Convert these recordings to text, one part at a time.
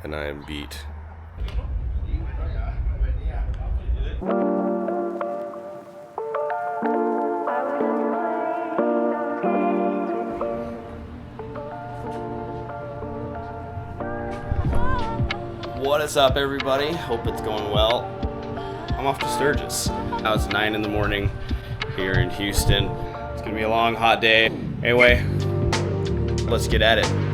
and I am beat. What is up, everybody? Hope it's going well. I'm off to Sturgis. Now it's 9 in the morning here in Houston. It's gonna be a long, hot day. Anyway, let's get at it.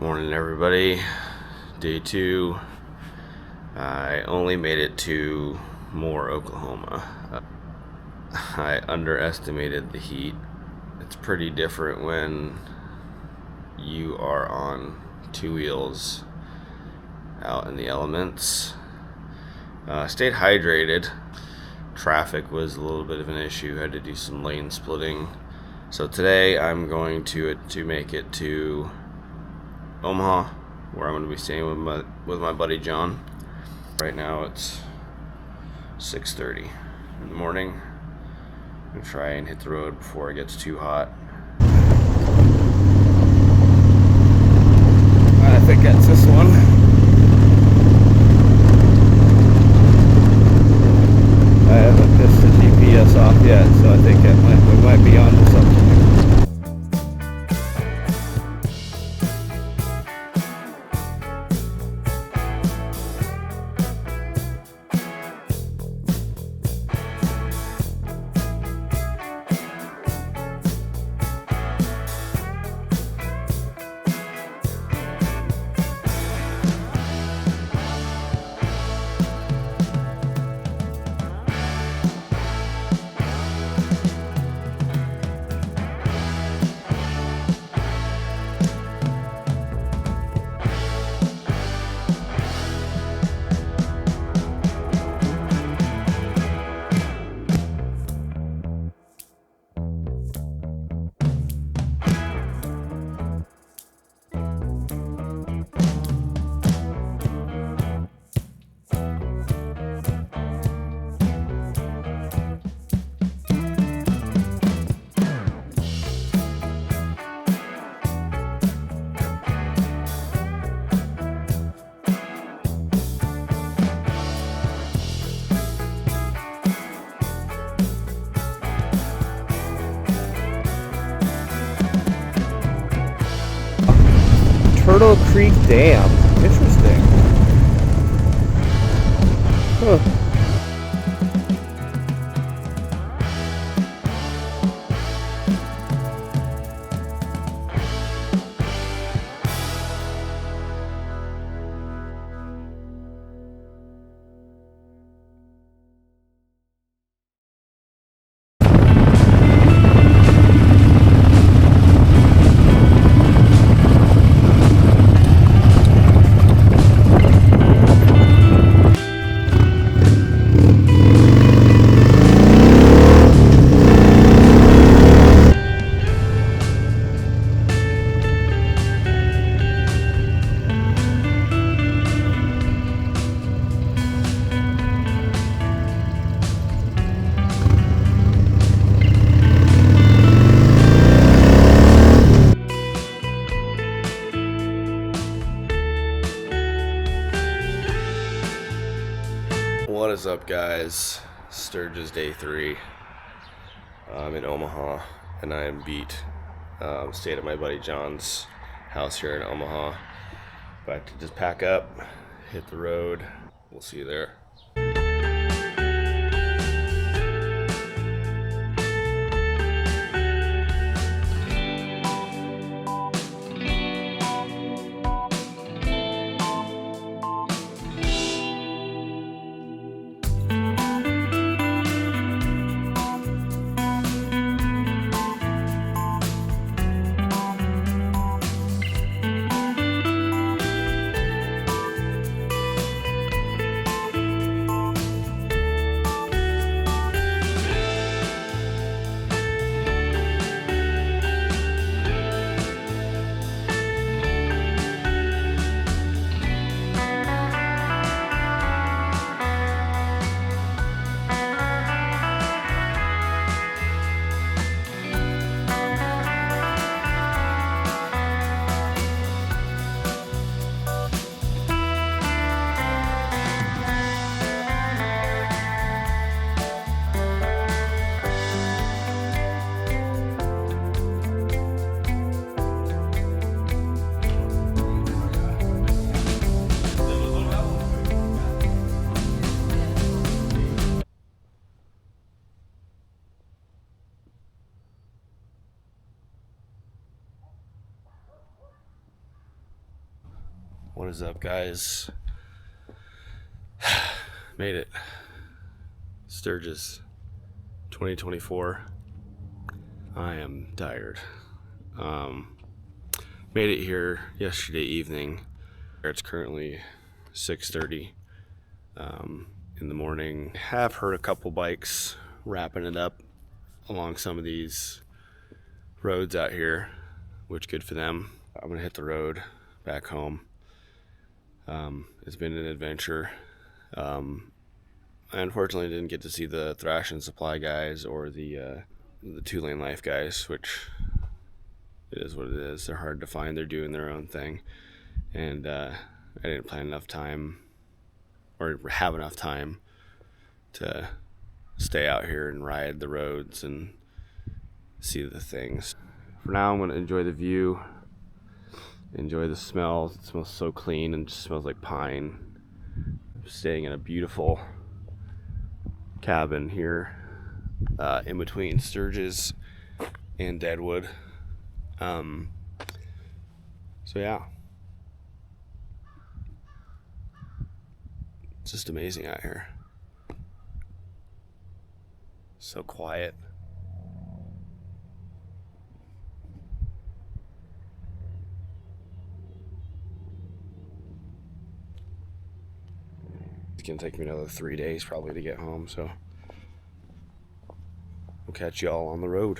Morning, everybody. Day 2. I only made it to Moore, Oklahoma. I underestimated the heat. It's pretty different when you are on 2 wheels out in the elements. Stayed hydrated. Traffic was a little bit of an issue. Had to do some lane splitting. So today I'm going to make it to Omaha, where I'm going to be staying with my buddy John. Right now it's 6:30 in the morning. I'm going to try and hit the road before it gets too hot. I think that's this one. I haven't pissed the GPS off yet, so I think we might be on to something. Turtle Creek Dam. Interesting. Huh. What is up, guys? Sturgis day 3. I'm in Omaha and I am beat. Stayed at my buddy John's house here in Omaha. About to just pack up, hit the road. We'll see you there. What is up, guys? Made it. Sturgis 2024. I am tired. Made it here yesterday evening. It's currently 6:30 in the morning. Have heard a couple bikes wrapping it up along some of these roads out here, which good for them. I'm gonna hit the road back home. It's been an adventure. I unfortunately didn't get to see the Thrash and Supply guys or the 2-Lane Life guys, which it is what it is. They're hard to find. They're doing their own thing, and I didn't plan enough time or have enough time to stay out here and ride the roads and see the things. For now, I'm going to enjoy the view, enjoy the smells. It smells so clean and just smells like pine. I'm staying in a beautiful cabin here in between Sturgis and Deadwood. So yeah, it's just amazing out here. So quiet. It's gonna take me another 3 days probably to get home, so we'll catch y'all on the road.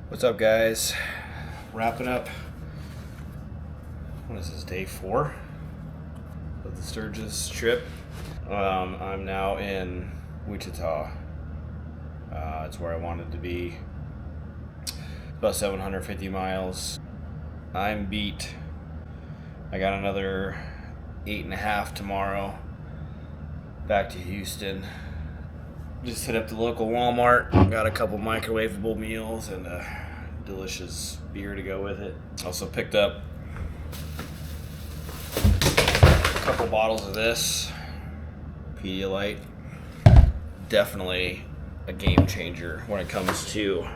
What's up, guys? Wrapping up, what is this, day 4 of the Sturgis trip. I'm now in Wichita. It's where I wanted to be. About 750 miles. I'm beat. I got another 8.5 tomorrow. Back to Houston. Just hit up the local Walmart. Got a couple microwavable meals and a delicious beer to go with it. Also picked up a couple bottles of this Pedialyte. Definitely a game changer when it comes to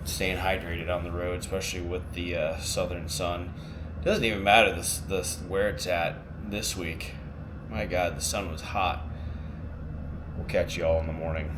staying hydrated on the road, especially with the southern sun. It doesn't even matter this where it's at this week. My God, the sun was hot. We'll catch you all in the morning.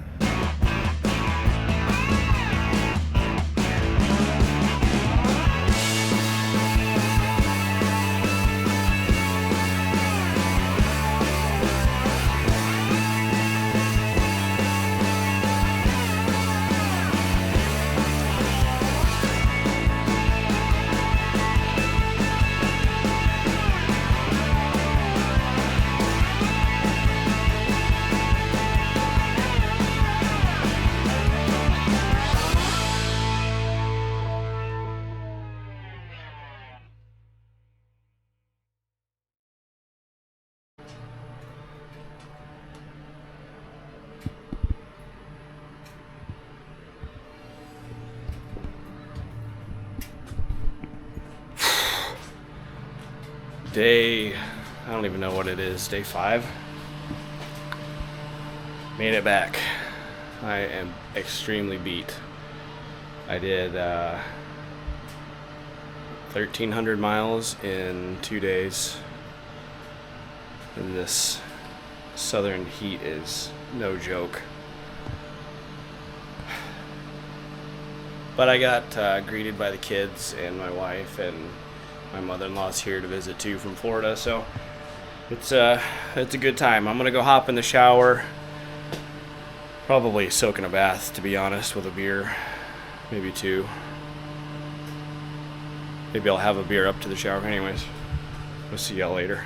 Day, I don't even know what it is, day 5. Made it back. I am extremely beat. I did 1,300 miles in 2 days. And this southern heat is no joke. But I got greeted by the kids and my wife, and my mother-in-law's here to visit too from Florida, so it's a good time. I'm gonna go hop in the shower, probably soak in a bath, to be honest, with a beer, maybe 2. Maybe I'll have a beer up to the shower. Anyways, we'll see y'all later.